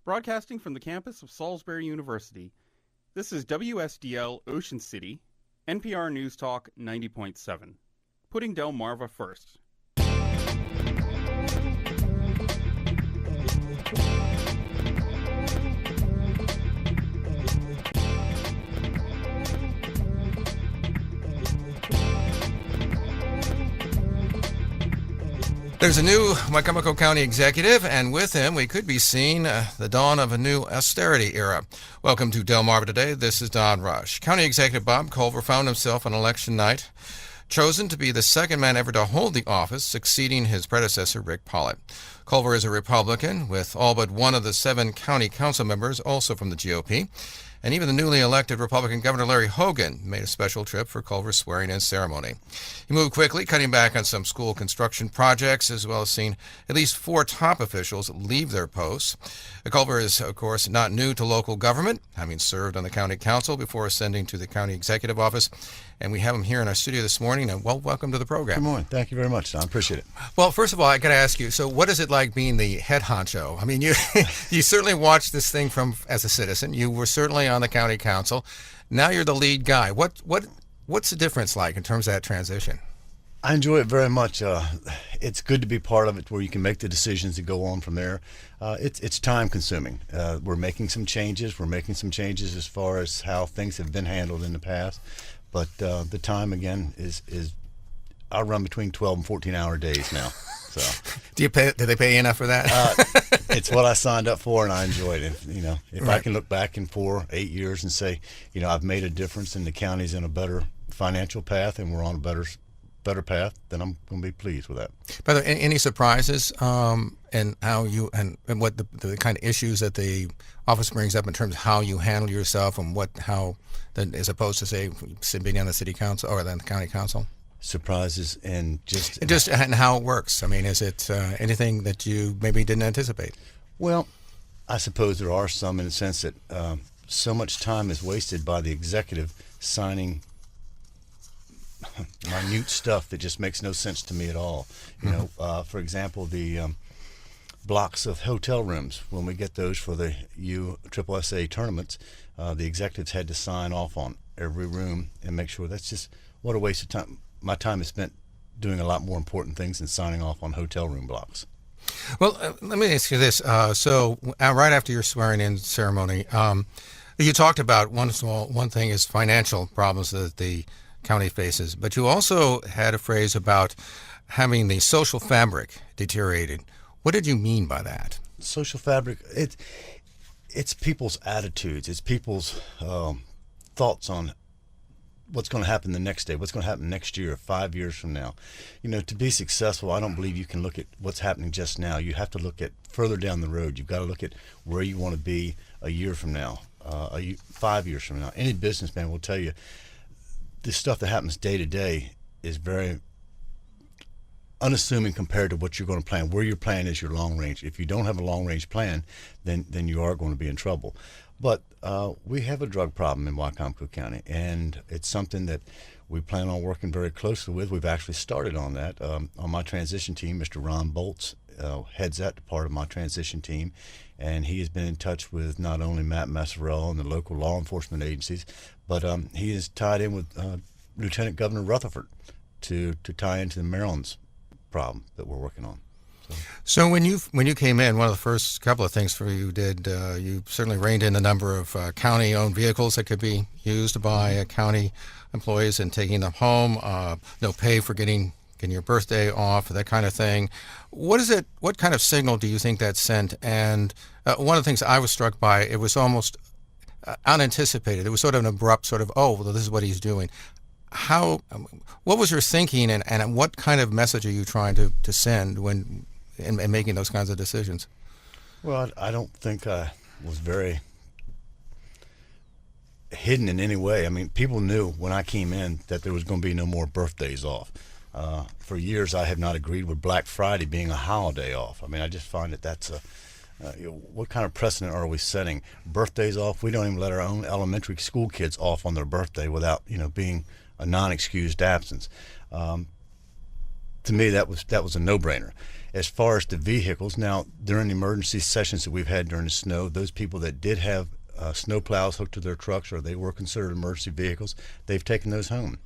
Broadcasting from the campus of Salisbury University, this is WSDL Ocean City, NPR News Talk 90.7, putting Delmarva first. There's a new Wicomico County executive, and with him we could be seeing the dawn of a new austerity era. Welcome to Delmarva Today. This is Don Rush. County Executive Bob Culver found himself on election night chosen to be the second man ever to hold the office, succeeding his predecessor, Rick Pollitt. Culver is a Republican, with all but one of the 7 county council members also from the GOP. And even the newly elected Republican Governor Larry Hogan made a special trip for Culver's swearing-in ceremony. He moved quickly, cutting back on some school construction projects, as well as seeing at least 4 top officials leave their posts. Culver is, of course, not new to local government, having served on the county council before ascending to the county executive office. And we have him here in our studio this morning. And welcome to the program. Good morning. Thank you very much, Don. Appreciate it. Well, first of all, I got to ask you, so what is it like being the head honcho? I mean, you you certainly watched this thing from as a citizen. You were certainly on the county council. Now you're the lead guy. What's the difference like in terms of that transition? I enjoy it very much. It's good to be part of it where you can make the decisions and go on from there. It's time consuming. We're making some changes. We're making some changes as far as how things have been handled in the past. But the time, again, is I run between 12 and 14-hour days now. So, do they pay you enough for that? It's what I signed up for, and I enjoy it. If Right. I can look back in 8 years and say, I've made a difference, and the county's in a better financial path, and we're on a better path, then I'm going to be pleased with that. By the way, any surprises in how you and what the kind of issues that the office brings up in terms of how you handle yourself and how as opposed to say being on the city council or then the county council? Surprises and and how it works. I mean, is it anything that you maybe didn't anticipate? Well, I suppose there are some in the sense that so much time is wasted by the executive signing minute stuff that just makes no sense to me at all. For example, the blocks of hotel rooms, when we get those for the USSSA tournaments, the executives had to sign off on every room and make sure. That's just what a waste of time. My time is spent doing a lot more important things than signing off on hotel room blocks. Well, let me ask you this. So right after your swearing-in ceremony, you talked about one thing is financial problems that the county faces, but you also had a phrase about having the social fabric deteriorated. What did you mean by that? Social fabric, it's people's attitudes. It's people's thoughts on what's going to happen the next day, what's going to happen next year, 5 years from now. To be successful, I don't believe you can look at what's happening just now. You have to look at further down the road. You've got to look at where you want to be a year from now, 5 years from now. Any businessman will tell you the stuff that happens day to day is very unassuming compared to what you're going to plan. Where your plan is your long range. If you don't have a long range plan, then you are going to be in trouble. But we have a drug problem in Wicomico County, and it's something that we plan on working very closely with. We've actually started on that. On my transition team, Mr. Ron Bolts heads that part of my transition team, and he has been in touch with not only Matt Masserell and the local law enforcement agencies, but he is tied in with Lieutenant Governor Rutherford to tie into the Maryland's problem that we're working on. So when you came in, one of the first couple of things for you did, you certainly reined in the number of county-owned vehicles that could be used by county employees and taking them home, no pay for getting your birthday off, that kind of thing. What is it? What kind of signal do you think that sent? And one of the things I was struck by, it was almost unanticipated. It was sort of an abrupt sort of, oh, well, this is what he's doing. What was your thinking, and what kind of message are you trying to send when in making those kinds of decisions? Well, I don't think I was very hidden in any way. I mean, people knew when I came in that there was going to be no more birthdays off. For years, I have not agreed with Black Friday being a holiday off. I mean, I just find that's what kind of precedent are we setting? Birthdays off? We don't even let our own elementary school kids off on their birthday without being a non-excused absence. to me, that was a no-brainer. As far as the vehicles, now during the emergency sessions that we've had during the snow, those people that did have snow plows hooked to their trucks or they were considered emergency vehicles, they've taken those home.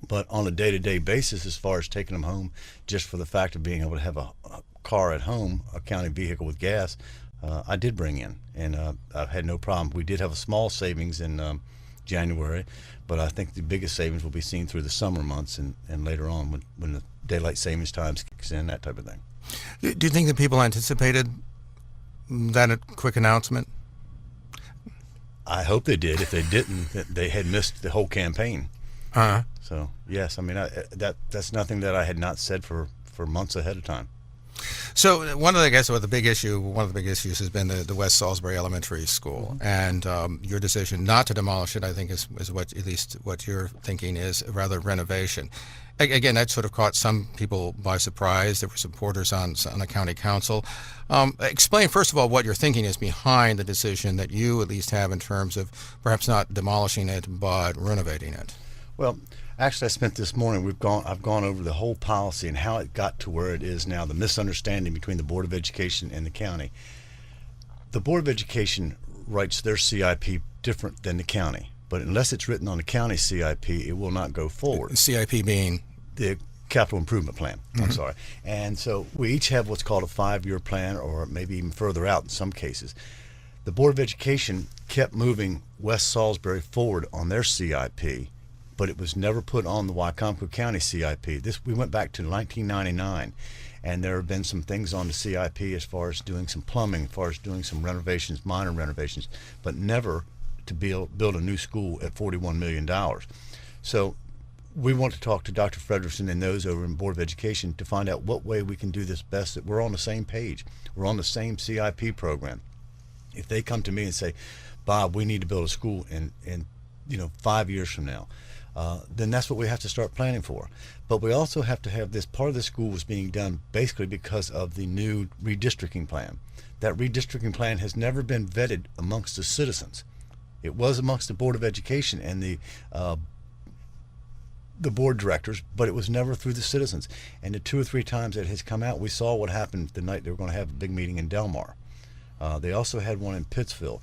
But on a day-to-day basis, as far as taking them home, just for the fact of being able to have a car at home, a county vehicle with gas, I did bring in, and I've had no problem. We did have a small savings in January, but I think the biggest savings will be seen through the summer months and later on when the daylight savings times kicks in, that type of thing. Do you think that people anticipated that quick announcement? I hope they did. If they didn't, they had missed the whole campaign. Uh-huh. So, yes, I mean, that's nothing that I had not said for months ahead of time. So one of the big issues has been the West Salisbury Elementary School, and your decision not to demolish it, I think, is what, at least what you're thinking, is rather renovation. Again, that sort of caught some people by surprise. There were supporters on the county council. Explain, first of all, what your thinking is behind the decision that you at least have in terms of perhaps not demolishing it but renovating it. Well, actually, I spent this morning, I've gone over the whole policy and how it got to where it is now, the misunderstanding between the Board of Education and the county. The Board of Education writes their CIP different than the county, but unless it's written on the county CIP, it will not go forward. CIP being? The Capital Improvement Plan. I'm sorry. And so we each have what's called a 5-year plan, or maybe even further out in some cases. The Board of Education kept moving West Salisbury forward on their CIP, but it was never put on the Wycomico County CIP. We went back to 1999, and there have been some things on the CIP as far as doing some plumbing, as far as doing some renovations, minor renovations, but never to build a new school at $41 million. So we want to talk to Dr. Frederickson and those over in Board of Education to find out what way we can do this best, that we're on the same page. We're on the same CIP program. If they come to me and say, Bob, we need to build a school in 5 years from now, then that's what we have to start planning for. But we also have to have this, part of the school was being done basically because of the new redistricting plan. That redistricting plan has never been vetted amongst the citizens. It was amongst the Board of Education and the board directors, but it was never through the citizens. And the 2 or 3 times it has come out, we saw what happened the night they were going to have a big meeting in Delmar. They also had one in Pittsville.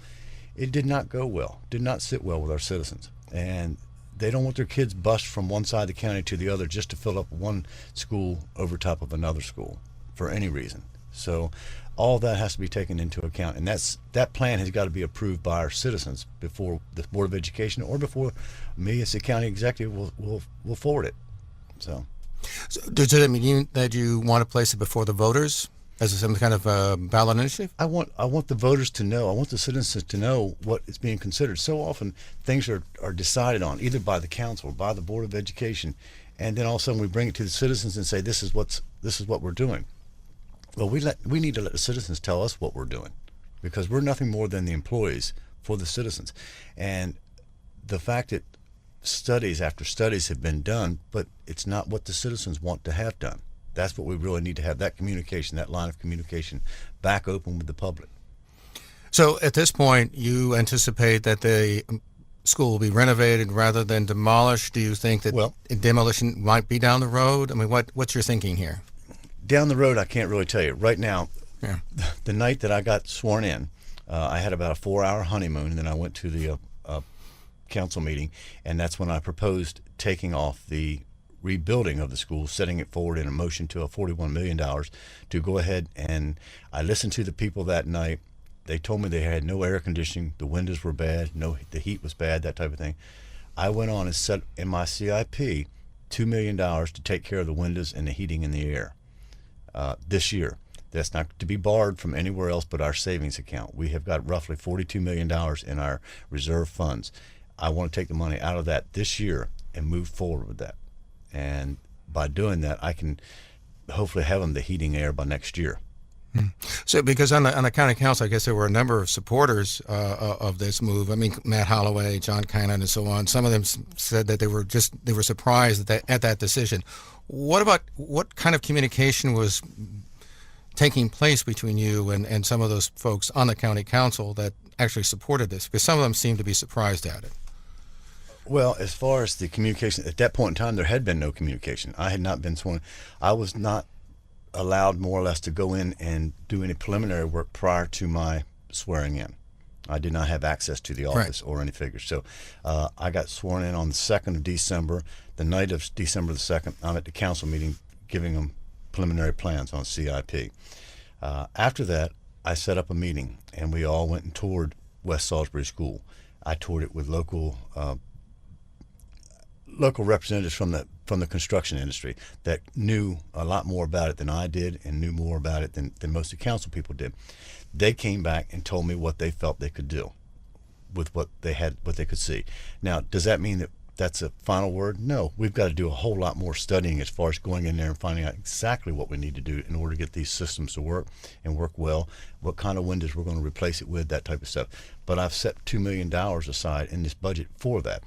It did not go well, did not sit well with our citizens. And they don't want their kids bused from one side of the county to the other just to fill up one school over top of another school for any reason. So all that has to be taken into account, and that plan has got to be approved by our citizens before the Board of Education or before me as the county executive will forward it. So does that mean that you want to place it before the voters as some kind of ballot initiative? I want the voters to know. I want the citizens to know what is being considered. So often things are decided on either by the council or by the Board of Education, and then all of a sudden we bring it to the citizens and say this is what we're doing. Well, we need to let the citizens tell us what we're doing, because we're nothing more than the employees for the citizens. And the fact that studies after studies have been done, but it's not what the citizens want to have done. That's what we really need to have, that communication, that line of communication back open with the public. So at this point, you anticipate that the school will be renovated rather than demolished. Do you think that demolition might be down the road? I mean, what's your thinking here? Down the road, I can't really tell you. Right now, the night that I got sworn in, I had about a 4-hour honeymoon, and then I went to the council meeting, and that's when I proposed taking off the rebuilding of the school, setting it forward in a motion to a $41 million to go ahead. And I listened to the people that night. They told me they had no air conditioning, the windows were bad, the heat was bad, that type of thing. I went on and set in my CIP $2 million to take care of the windows and the heating in the air this year. That's not to be borrowed from anywhere else but our savings account. We have got roughly $42 million in our reserve funds. I want to take the money out of that this year and move forward with that. And by doing that, I can hopefully have them the heating air by next year. So, because on the county council, I guess there were a number of supporters of this move. I mean, Matt Holloway, John Kynan, and so on. Some of them said that they were surprised at that decision. What kind of communication was taking place between you and some of those folks on the county council that actually supported this? Because some of them seemed to be surprised at it. Well, as far as the communication, at that point in time, there had been no communication. I had not been sworn. I was not allowed, more or less, to go in and do any preliminary work prior to my swearing in. I did not have access to the office or any figures. So I got sworn in on the 2nd of December. The night of December the 2nd, I'm at the council meeting giving them preliminary plans on CIP. After that, I set up a meeting, and we all went and toured West Salisbury School. I toured it with local representatives from the construction industry that knew a lot more about it than I did, and knew more about it than most of the council people did. They came back and told me what they felt they could do with what they could see. Now, does that mean that that's a final word? No, we've got to do a whole lot more studying as far as going in there and finding out exactly what we need to do in order to get these systems to work and work well, what kind of windows we're going to replace it with, that type of stuff. But I've set $2 million aside in this budget for that.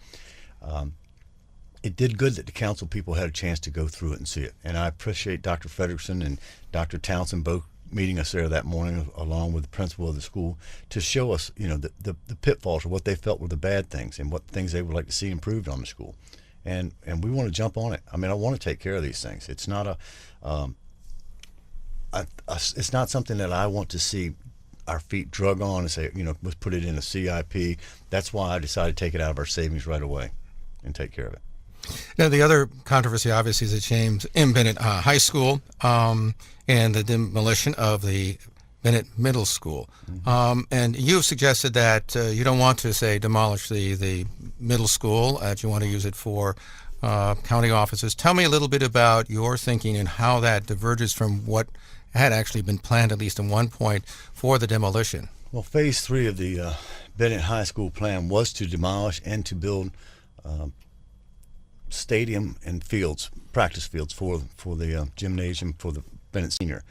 It did good that the council people had a chance to go through it and see it. And I appreciate Dr. Frederickson and Dr. Townsend both meeting us there that morning, along with the principal of the school, to show us, the pitfalls, or what they felt were the bad things, and what things they would like to see improved on the school. And we want to jump on it. I mean, I want to take care of these things. It's not it's not something that I want to see our feet drug on and say, let's put it in a CIP. That's why I decided to take it out of our savings right away and take care of it. Now, the other controversy, obviously, is the James M. Bennett High School and the demolition of the Bennett Middle School. Mm-hmm. And you've suggested that you don't want to, say, demolish the middle school, that you want to use it for county offices. Tell me a little bit about your thinking and how that diverges from what had actually been planned, at least at one point, for the demolition. Well, Phase 3 of the Bennett High School plan was to demolish and to build stadium and fields, practice fields for the gymnasium for the Bennett Senior.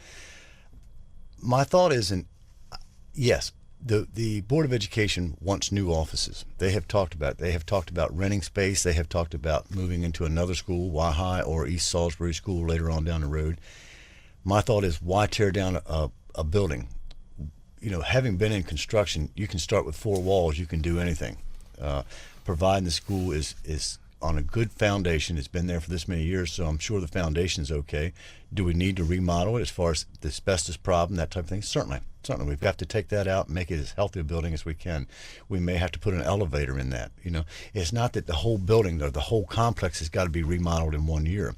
My thought is, yes, the Board of Education wants new offices. They have talked about it. They have talked about renting space. They have talked about moving into another school, Wahai or East Salisbury School, later on down the road. My thought is, why tear down a building? Having been in construction, you can start with 4 walls. You can do anything, providing the school is on a good foundation. It's been there for this many years, so I'm sure the foundation's okay. Do we need to remodel it as far as the asbestos problem, that type of thing? Certainly. We've got to take that out and make it as healthy a building as we can. We may have to put an elevator in that. It's not that the whole building or the whole complex has got to be remodeled in 1 year.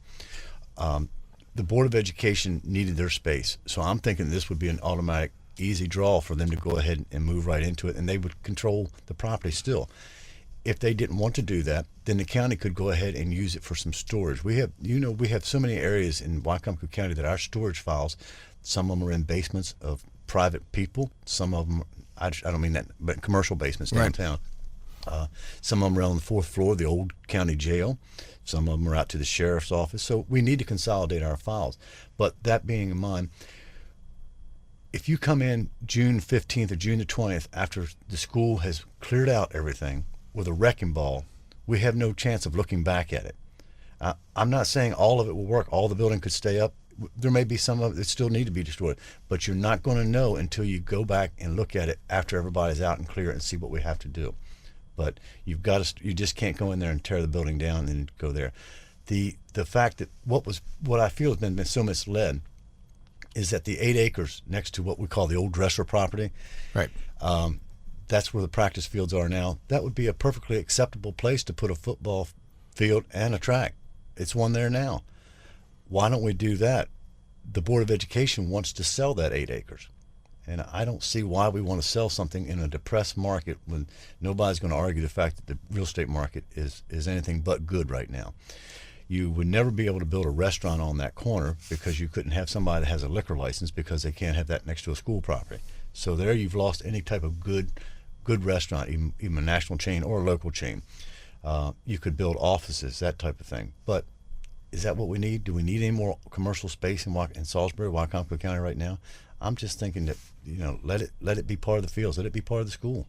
The Board of Education needed their space, so I'm thinking this would be an automatic, easy draw for them to go ahead and move right into it, and they would control the property still. If they didn't want to do that, then the county could go ahead and use it for some storage. We have so many areas in Wycomico County that our storage files, some of them are in basements of private people. Some of them, I don't mean that, but commercial basements downtown. Right. Some of them are on the 4th floor of the old county jail. Some of them are out to the sheriff's office. So we need to consolidate our files. But that being in mind, if you come in June 15th or June the 20th after the school has cleared out everything with a wrecking ball, we have no chance of looking back at it. I'm not saying all of it will work. All the building could stay up. There may be some of it that still need to be destroyed, but you're not going to know until you go back and look at it after everybody's out and clear it and see what we have to do. But you just can't go in there and tear the building down and go there. The fact that what I feel has been so misled is that the 8 acres next to what we call the old Dresser property, right? That's where the practice fields are now. That would be a perfectly acceptable place to put a football field and a track. It's one there now. Why don't we do that? The Board of Education wants to sell that 8 acres. And I don't see why we want to sell something in a depressed market when nobody's going to argue the fact that the real estate market is anything but good right now. You would never be able to build a restaurant on that corner because you couldn't have somebody that has a liquor license because they can't have that next to a school property. So there you've lost any type of good restaurant, even a national chain or a local chain. You could build offices, that type of thing. But is that what we need? Do we need any more commercial space in Salisbury, Wycomico County right now? I'm just thinking that, let it be part of the fields, let it be part of the school.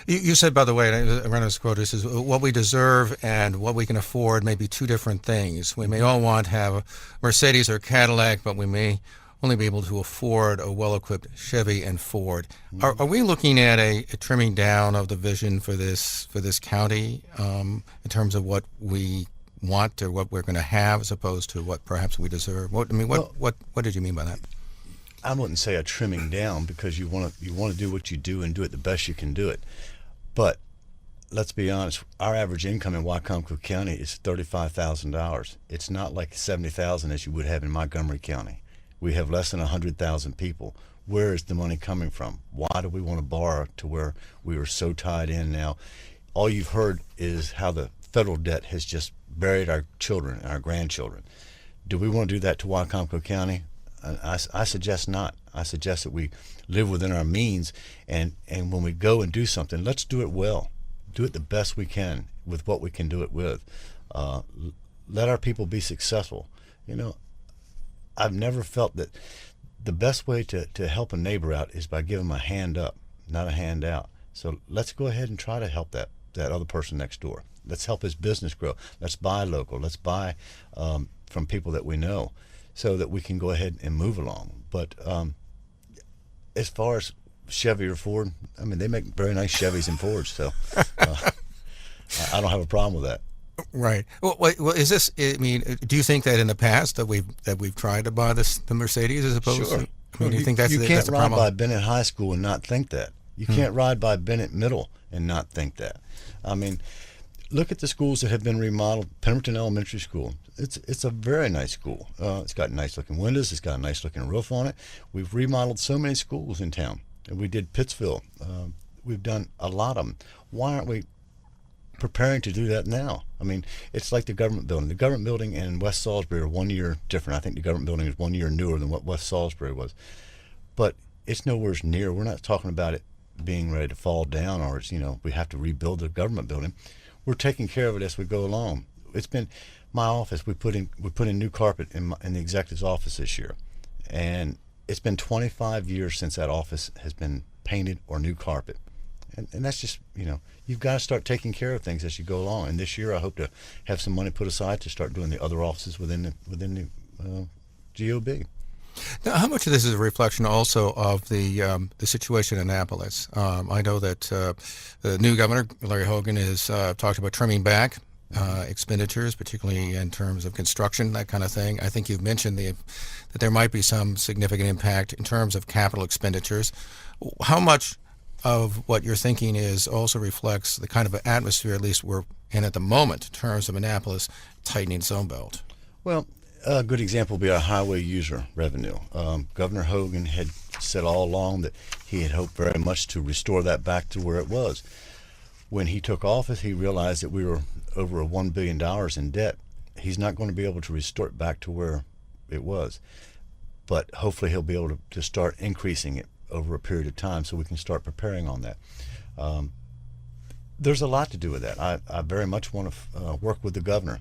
You said, by the way, and I ran this quote, this is what we deserve and what we can afford may be two different things. We may all want to have a Mercedes or Cadillac, but we may only be able to afford a well-equipped Chevy and Ford. Are we looking at a trimming down of the vision for this county in terms of what we want or what we're going to have as opposed to what perhaps we deserve? What did you mean by that? I wouldn't say a trimming down, because you want to do what you do and do it the best you can do it. But let's be honest, our average income in Wycomico County is $35,000. It's not like $70,000 as you would have in Montgomery County. We have less than 100,000 people. Where is the money coming from? Why do we want to borrow to where we are so tied in now? All you've heard is how the federal debt has just buried our children and our grandchildren. Do we want to do that to Wycomico County? I suggest not. I suggest that we live within our means, and when we go and do something, let's do it well. Do it the best we can with what we can do it with. Let our people be successful. You know, I've never felt that the best way to help a neighbor out is by giving them a hand up, not a hand out. So let's go ahead and try to help that other person next door. Let's help his business grow. Let's buy local. Let's buy from people that we know, so that we can go ahead and move along. But as far as Chevy or Ford, I mean, they make very nice Chevys and Fords, so I don't have a problem with that. Right. Well, is this? I mean, do you think that in the past that we've tried to buy the Mercedes as opposed Sure. to? I mean, do you think that's you the, can't that's the ride problem? by Bennett High School and not think that. You can't ride by Bennett Middle and not think that. I mean, look at the schools that have been remodeled. Pemberton Elementary School. It's a very nice school. It's got nice looking windows. It's got a nice looking roof on it. We've remodeled so many schools in town. We did Pittsville. We've done a lot of them. Why aren't we preparing to do that now? I mean, it's like the government building. The government building and West Salisbury are 1 year different. I think the government building is 1 year newer than what West Salisbury was. But it's nowhere near. We're not talking about it being ready to fall down, or it's, we have to rebuild the government building. We're taking care of it as we go along. It's been my office. We put in new carpet in the executive's office this year, and it's been 25 years since that office has been painted or new carpet. And that's just, you've got to start taking care of things as you go along. And this year I hope to have some money put aside to start doing the other offices within the GOB. Now, how much of this is a reflection also of the situation in Annapolis? I know that the new governor, Larry Hogan, has talked about trimming back expenditures, particularly in terms of construction, that kind of thing. I think you've mentioned that there might be some significant impact in terms of capital expenditures. How much of what you're thinking is also reflects the kind of atmosphere, at least we're in at the moment, in terms of Annapolis tightening zone belt? Well, a good example would be our highway user revenue. Governor Hogan had said all along that he had hoped very much to restore that back to where it was. When he took office, he realized that we were over $1 billion in debt. He's not going to be able to restore it back to where it was. But hopefully he'll be able to start increasing it over a period of time so we can start preparing on that. There's a lot to do with that. I very much want to work with the governor.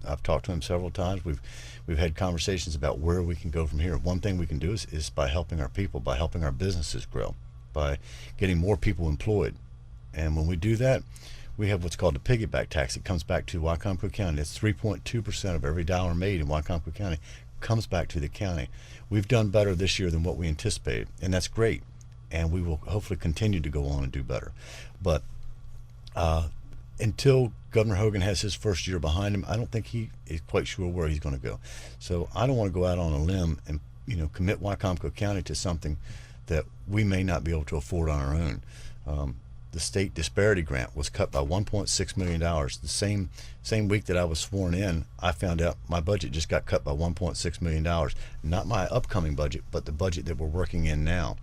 I've talked to him several times. We've had conversations about where we can go from here. One thing we can do is by helping our people, by helping our businesses grow, by getting more people employed. And when we do that, we have what's called the piggyback tax. It comes back to Wycomico County. It's 3.2% of every dollar made in Wycomico County comes back to the county. We've done better this year than what we anticipated, and that's great. And we will hopefully continue to go on and do better. But until Governor Hogan has his first year behind him, I don't think he is quite sure where he's going to go. So I don't want to go out on a limb and commit Wycomico County to something that we may not be able to afford on our own. The state disparity grant was cut by $1.6 million. The same week that I was sworn in, I found out my budget just got cut by $1.6 million. Not my upcoming budget, but the budget that we're working in now.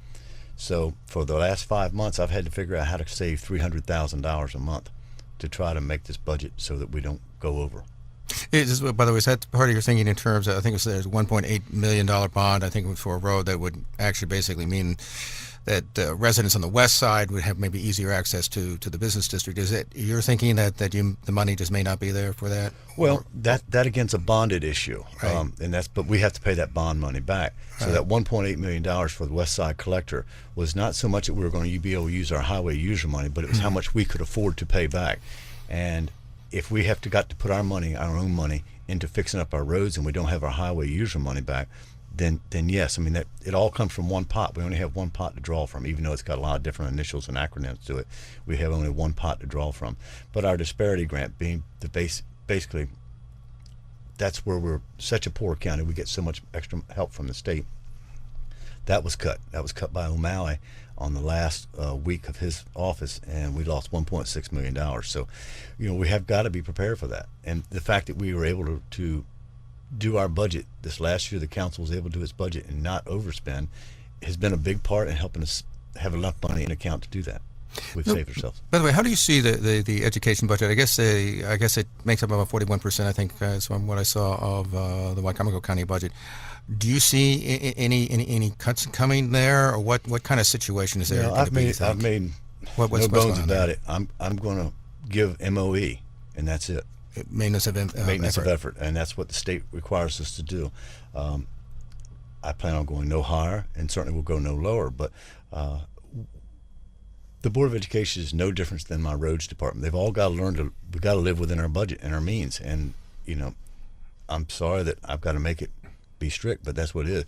So for the last 5 months, I've had to figure out how to save $300,000 a month to try to make this budget so that we don't go over. By the way, is that part of your thinking in terms of, I think there's a $1.8 million bond, I think it was for a road that would actually basically mean that residents on the west side would have maybe easier access to the business district. Is it you're thinking that the money just may not be there for that? Well, that again's a bonded issue, right. But we have to pay that bond money back. So right. That $1.8 million for the West Side Collector was not so much that we were going to be able to use our highway user money, but it was how much we could afford to pay back. And if we got to put our own money into fixing up our roads, and we don't have our highway user money back, then yes. I mean, that it all comes from one pot. We only have one pot to draw from, even though it's got a lot of different initials and acronyms to it. We have only one pot to draw from. But our disparity grant being the basically, that's where we're such a poor county. We get so much extra help from the state. That was cut. That was cut by O'Malley on the last week of his office, and we lost $1.6 million. So, we have got to be prepared for that. And the fact that we were able to do our budget this last year, the council was able to do its budget and not overspend, has been a big part in helping us have enough money in account to do that. We've saved ourselves. By the way, how do you see the education budget? I guess it makes up about 41%. I think is from what I saw of the Wicomico County budget. Do you see any cuts coming there, or what kind of situation is there? I've made no bones about it. I'm going to give MOE, and that's it. Maintenance of effort, and that's what the state requires us to do. I plan on going no higher, and certainly will go no lower. But the Board of Education is no different than my roads department. They've all got to learn we've got to live within our budget and our means. And I'm sorry that I've got to make it be strict, but that's what it is.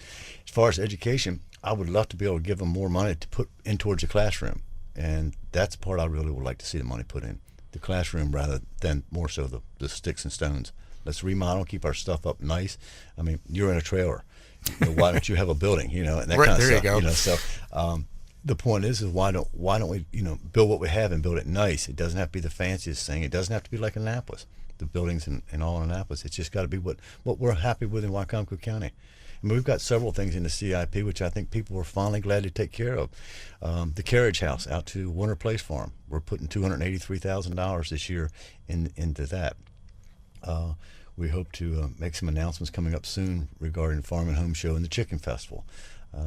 As far as education, I would love to be able to give them more money to put in towards the classroom, and that's the part I really would like to see the money put in. The classroom rather than more so the sticks and stones. Let's remodel, keep our stuff up nice. I mean, you're in a trailer. Why don't you have a building? And that right, kind of there stuff. You go. So the point is why don't we build what we have and build it nice? It doesn't have to be the fanciest thing. It doesn't have to be like Annapolis. The buildings in all Annapolis. It's just got to be what we're happy with in Wicomico County. I mean, we've got several things in the CIP which I think people were finally glad to take care of. The carriage house out to Winter Place Farm. We're putting $283,000 this year into that. We hope to make some announcements coming up soon regarding the Farm and Home Show and the Chicken Festival.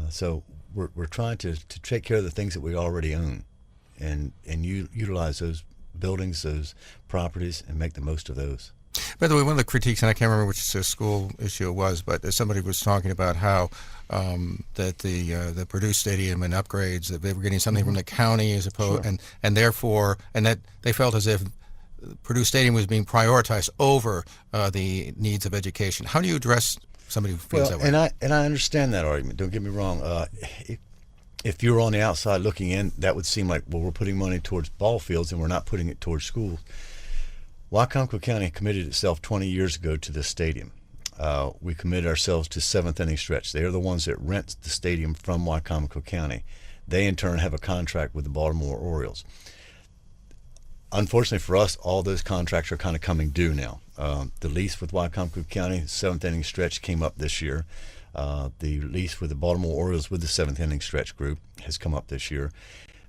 So we're trying to take care of the things that we already own, and utilize those buildings, those properties, and make the most of those. By the way, one of the critiques, and I can't remember which school issue it was, but somebody was talking about how that the Purdue Stadium and upgrades, that they were getting something from the county as opposed, Sure. and therefore, and that they felt as if Purdue Stadium was being prioritized over the needs of education. How do you address somebody who feels that way? And I understand that argument. Don't get me wrong. If you're on the outside looking in, that would seem like, well, we're putting money towards ball fields and we're not putting it towards schools. Wicomico County committed itself 20 years ago to this stadium. We committed ourselves to seventh inning stretch. They are the ones that rent the stadium from Wicomico County. They in turn have a contract with the Baltimore Orioles. Unfortunately for us, all those contracts are kind of coming due now. The lease with Wicomico County, seventh inning stretch, came up this year. The lease with the Baltimore Orioles with the seventh inning stretch group has come up this year.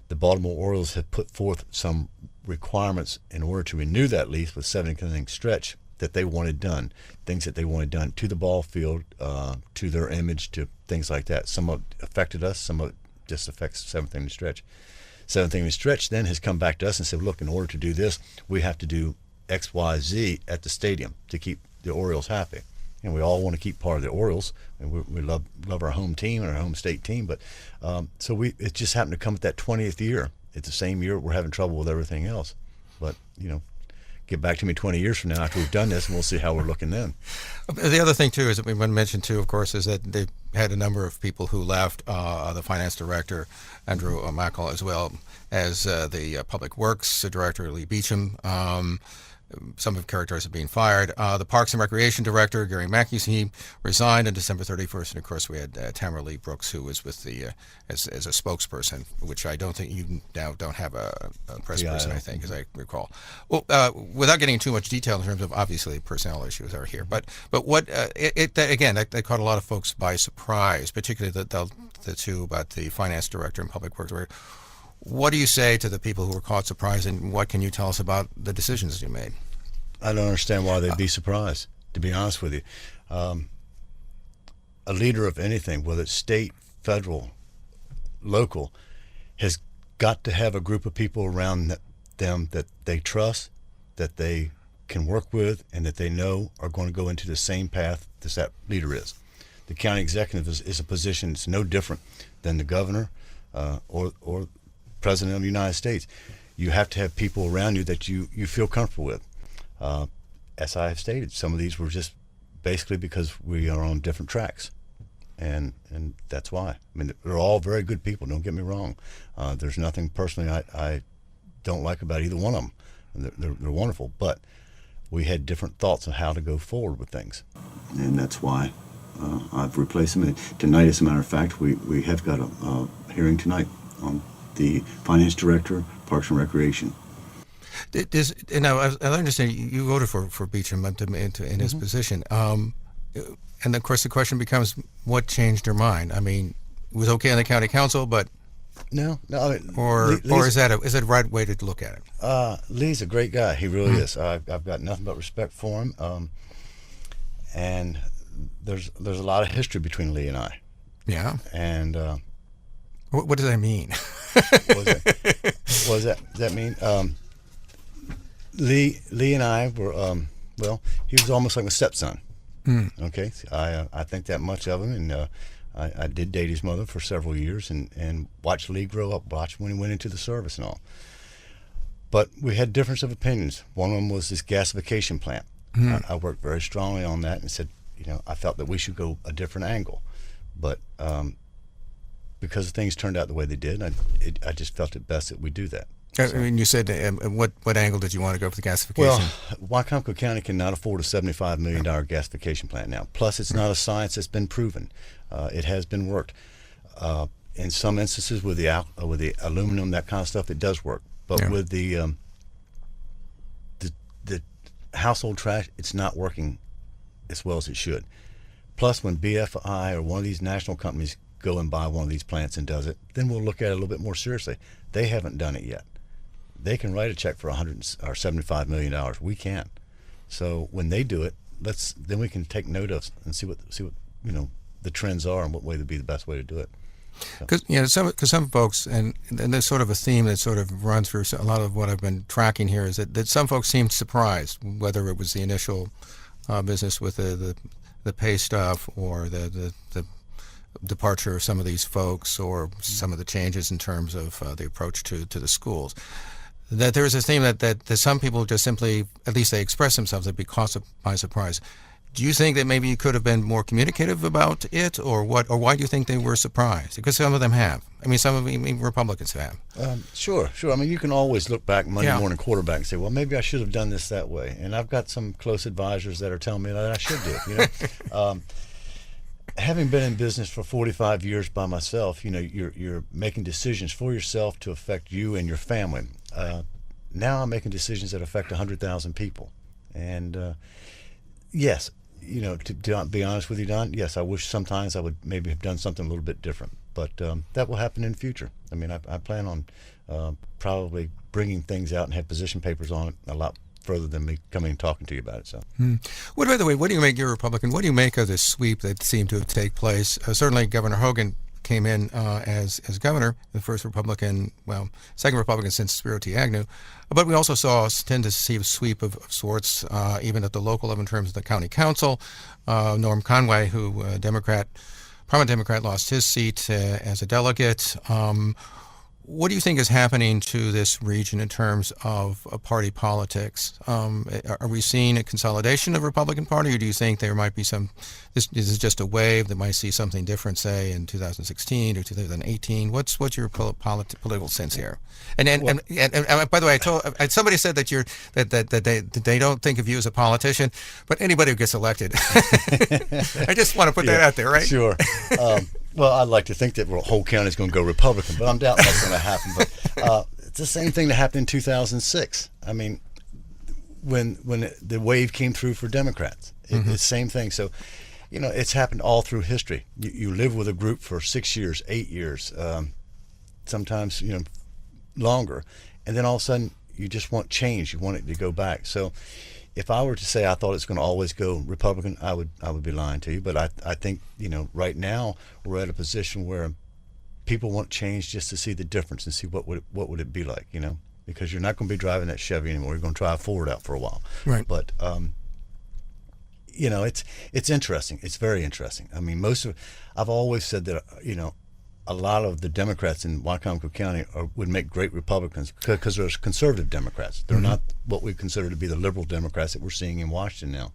The Baltimore Orioles have put forth some requirements in order to renew that lease with seventh inning stretch that they wanted done, things that they wanted done to the ball field, to their image, to things like that. Some of it affected us, some of it just affects seventh inning stretch. Seventh inning stretch then has come back to us and said, look, in order to do this, we have to do X, Y, Z at the stadium to keep the Orioles happy. And we all want to keep part of the Orioles, and we love our home team and our home state team. But so it just happened to come at that 20th year. It's the same year we're having trouble with everything else. But get back to me 20 years from now after we've done this, and we'll see how we're looking then. The other thing too is that we want to mention too, of course, is that they had a number of people who left. The finance director, Andrew Mackle, as well as the public works director, Lee Beecham. Some of the characters are being fired. The Parks and Recreation Director, Gary Mackey, he resigned on December 31st. And, of course, we had Tamara Lee Brooks, who was with the as a spokesperson, which I don't think you now don't have a press person, I think, as I recall. Well, without getting too much detail in terms of, obviously, personnel issues are here. But what, that caught a lot of folks by surprise, particularly the two about the Finance Director and Public Works Director. What do you say to the people who were caught surprised, and what can you tell us about the decisions you made? I don't understand why they'd be surprised, to be honest with you. A leader of anything, whether it's state, federal, local, has got to have a group of people around them that they trust, that they can work with, and that they know are going to go into the same path as that leader is. The county executive is a position that's no different than the governor or President of the United States. You have to have people around you that you feel comfortable with. As I have stated, some of these were just basically because we are on different tracks. and that's why. I mean, they're all very good people. Don't get me wrong. There's nothing personally I don't like about either one of them. They're wonderful, but we had different thoughts on how to go forward with things, and that's why I've replaced them. And tonight, as a matter of fact, we have got a hearing tonight on the finance director, Parks and Recreation. I understand you voted for Beecham in his position, and of course the question becomes, what changed your mind? I mean, it was okay on the county council, but no. I mean, or is that the right way to look at it? Lee's a great guy. He really is. I've got nothing but respect for him. And there's a lot of history between Lee and I. Yeah. And what does that mean? What does that mean? Lee and I were he was almost like my stepson. Okay, I think that much of him, and I did date his mother for several years, and watched Lee grow up, watched when he went into the service and all. But we had difference of opinions. One of them was this gasification plant. I worked very strongly on that and said, I felt that we should go a different angle. But because things turned out the way they did, I just felt it best that we do that. I mean, you said, what angle did you want to go for the gasification? Well, Wycomico County cannot afford a $75 million gasification plant now. Plus, it's not a science that's been proven. It has been worked. In some instances, with the aluminum, that kind of stuff, it does work. But with the household trash, it's not working as well as it should. Plus, when BFI or one of these national companies go and buy one of these plants and does it, then we'll look at it a little bit more seriously. They haven't done it yet. They can write a check for $175 million. We can't. So when they do it, then we can take note of and see what the trends are and what way would be the best way to do it. Because some folks, and there's sort of a theme that sort of runs through a lot of what I've been tracking here, is that some folks seemed surprised, whether it was the initial business with the pay stuff or the departure of some of these folks or some of the changes in terms of the approach to the schools. That there is a theme that some people just simply, at least they express themselves, they'd be caught by surprise. Do you think that maybe you could have been more communicative about it, or what? Or why do you think they were surprised? Because some of them have. I mean, some of them Republicans have. Sure. I mean, you can always look back Monday morning quarterback and say, well, maybe I should have done this that way. And I've got some close advisors that are telling me that I should do it. Having been in business for 45 years by myself, you're making decisions for yourself to affect you and your family. Now I'm making decisions that affect 100,000 people. And yes, to be honest with you, Don, yes, I wish sometimes I would maybe have done something a little bit different. But that will happen in the future. I mean, I plan on probably bringing things out and have position papers on it a lot further than me coming and talking to you about it. So, What, by the way, what do you make, you're a Republican, what do you make of this sweep that seemed to take place? Certainly Governor Hogan came in as governor, the first Republican, second Republican since Spiro T. Agnew. But we also tend to see a sweep of sorts, even at the local level in terms of the county council. Norm Conway, who prominent Democrat, lost his seat as a delegate. What do you think is happening to this region in terms of party politics? Are we seeing a consolidation of the Republican Party, or do you think there might be this is just a wave that might see something different, say, in 2016 or 2018? What's your political sense here? And by the way, somebody said that they don't think of you as a politician, but anybody who gets elected. I just want to put that out there, right? Sure. Well, I'd like to think that the whole county is going to go Republican, but I'm doubting that's going to happen. But it's the same thing that happened in 2006. I mean, when the wave came through for Democrats, it's the same thing. So, it's happened all through history. You live with a group for 6 years, 8 years, sometimes longer, and then all of a sudden you just want change. You want it to go back. So, if I were to say I thought it's going to always go Republican, I would be lying to you. But I think right now we're at a position where people want change just to see the difference and see what would it be like, because you're not going to be driving that Chevy anymore. You're going to try a Ford out for a while. Right. But it's interesting. It's very interesting. I mean, I've always said that a lot of the Democrats in Wycomico County would make great Republicans because they're conservative Democrats. They're not what we consider to be the liberal Democrats that we're seeing in Washington now.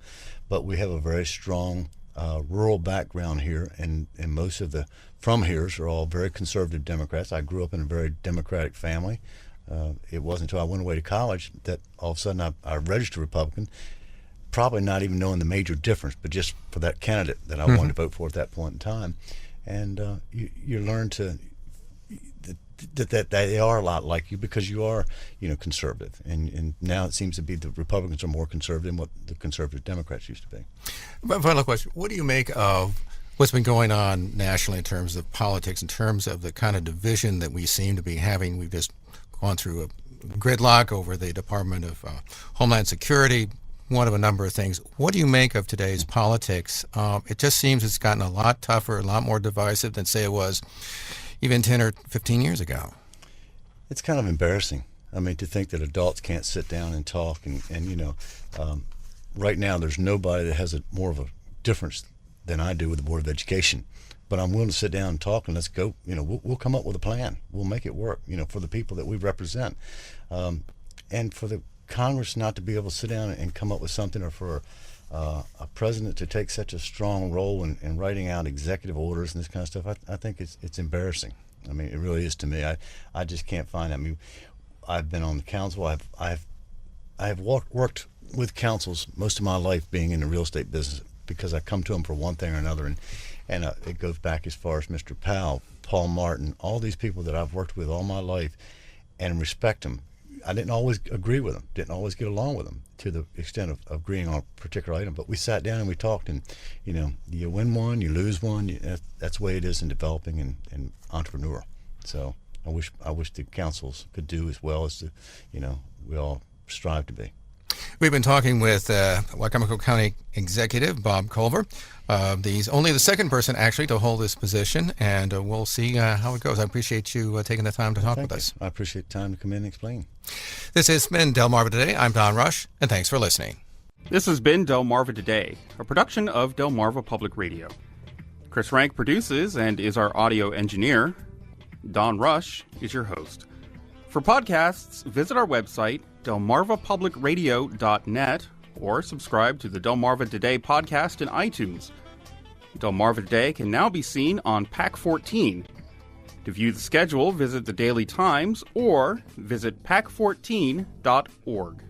But we have a very strong rural background here, and most of the from here's are all very conservative Democrats. I grew up in a very Democratic family. It wasn't until I went away to college that all of a sudden I registered Republican, probably not even knowing the major difference, but just for that candidate that I wanted to vote for at that point in time. And you learn to that they are a lot like you because you are, conservative. And now it seems to be the Republicans are more conservative than what the conservative Democrats used to be. But final question, what do you make of what's been going on nationally in terms of politics, in terms of the kind of division that we seem to be having? We've just gone through a gridlock over the Department of Homeland Security, one of a number of things. What do you make of today's politics? It just seems it's gotten a lot tougher, a lot more divisive than, say, it was even 10 or 15 years ago. It's kind of embarrassing. I mean, to think that adults can't sit down and talk. And right now there's nobody that has more of a difference than I do with the Board of Education. But I'm willing to sit down and talk, and let's go. We'll come up with a plan. We'll make it work, for the people that we represent. And for the Congress not to be able to sit down and come up with something, or for a president to take such a strong role in writing out executive orders and this kind of stuff, I think it's embarrassing. I mean, it really is to me. I just can't find it. I mean, I've been on the council. I've worked with councils most of my life, being in the real estate business, because I come to them for one thing or another, and it goes back as far as Mr. Powell, Paul Martin, all these people that I've worked with all my life, and respect them. I didn't always agree with them, didn't always get along with them to the extent of agreeing on a particular item, but we sat down and we talked, and you win one, you lose one. That's the way it is in developing and entrepreneur. So I wish the councils could do as well as we all strive to be. We've been talking with Wicomico County Executive Bob Culver. He's only the second person actually to hold this position, and we'll see how it goes. I appreciate you taking the time to talk with us. I appreciate the time to come in and explain. This has been Delmarva Today. I'm Don Rush, and thanks for listening. This has been Delmarva Today, a production of Delmarva Public Radio. Chris Rank produces and is our audio engineer. Don Rush is your host. For podcasts, visit our website, delmarvapublicradio.net, or subscribe to the Delmarva Today podcast in iTunes. Delmarva Today can now be seen on PAC 14. To view the schedule, visit the Daily Times or visit pac14.org.